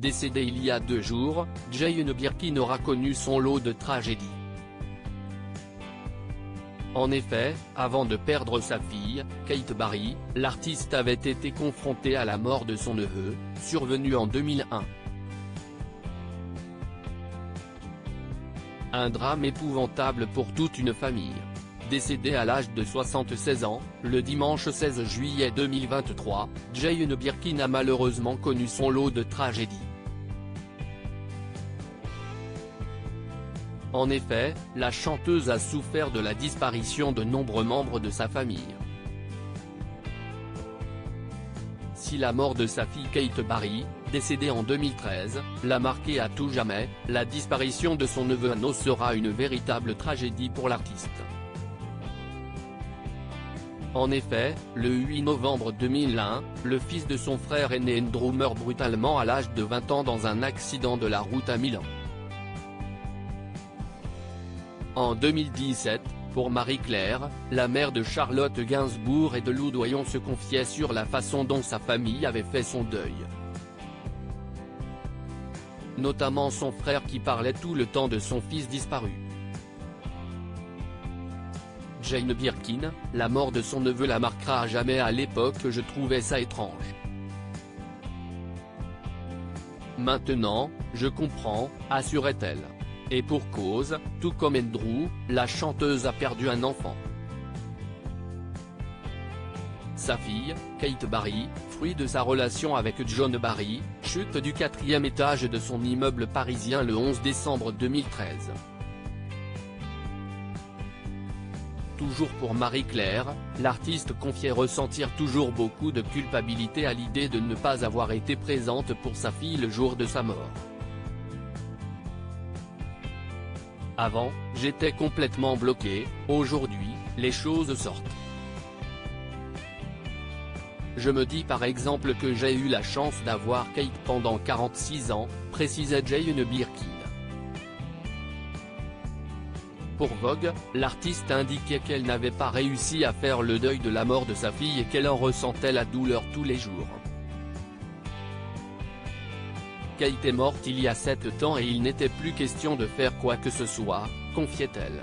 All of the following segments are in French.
Décédée il y a 2 jours, Jane Birkin aura connu son lot de tragédies. En effet, avant de perdre sa fille, Kate Barry, l'artiste avait été confrontée à la mort de son neveu, survenue en 2001. Un drame épouvantable pour toute une famille. Décédée à l'âge de 76 ans, le dimanche 16 juillet 2023, Jane Birkin a malheureusement connu son lot de tragédies. En effet, la chanteuse a souffert de la disparition de nombreux membres de sa famille. Si la mort de sa fille Kate Barry, décédée en 2013, l'a marquée à tout jamais, la disparition de son neveu Hanno sera une véritable tragédie pour l'artiste. En effet, le 8 novembre 2001, le fils de son frère aîné Andrew meurt brutalement à l'âge de 20 ans dans un accident de la route à Milan. En 2017, pour Marie-Claire, la mère de Charlotte Gainsbourg et de Lou Doyon se confiait sur la façon dont sa famille avait fait son deuil. Notamment son frère qui parlait tout le temps de son fils disparu. Jane Birkin, la mort de son neveu la marquera à jamais. À l'époque je trouvais ça étrange. Maintenant, je comprends, assurait-elle. Et pour cause, tout comme Andrew, la chanteuse a perdu un enfant. Sa fille, Kate Barry, fruit de sa relation avec John Barry, chute du 4e étage de son immeuble parisien le 11 décembre 2013. Toujours pour Marie-Claire, l'artiste confiait ressentir toujours beaucoup de culpabilité à l'idée de ne pas avoir été présente pour sa fille le jour de sa mort. Avant, j'étais complètement bloqué, aujourd'hui, les choses sortent. Je me dis par exemple que j'ai eu la chance d'avoir Kate pendant 46 ans, précisait Jane Birkin. Pour Vogue, l'artiste indiquait qu'elle n'avait pas réussi à faire le deuil de la mort de sa fille et qu'elle en ressentait la douleur tous les jours. Kate est morte il y a 7 ans et il n'était plus question de faire quoi que ce soit, confiait-elle.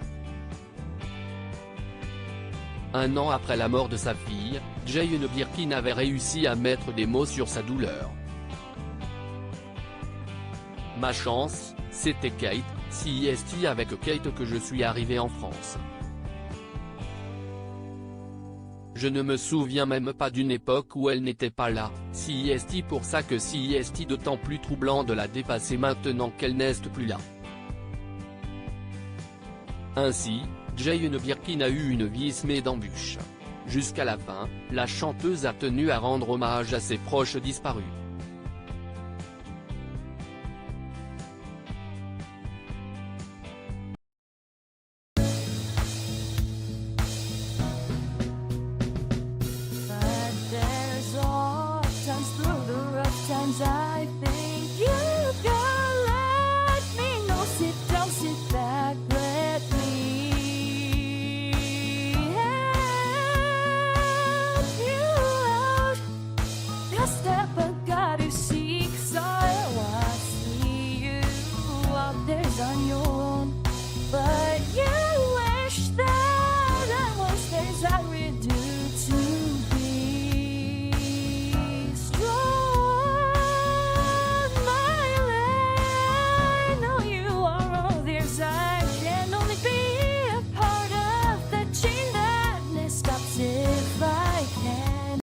Un an après la mort de sa fille, Jane Birkin avait réussi à mettre des mots sur sa douleur. Ma chance, c'était Kate, c'est avec Kate que je suis arrivée en France. Je ne me souviens même pas d'une époque où elle n'était pas là, c'est pour ça que c'est d'autant plus troublant de la dépasser maintenant qu'elle n'est plus là. Ainsi, Jane Birkin a eu une vie semée d'embûches. Jusqu'à la fin, la chanteuse a tenu à rendre hommage à ses proches disparus.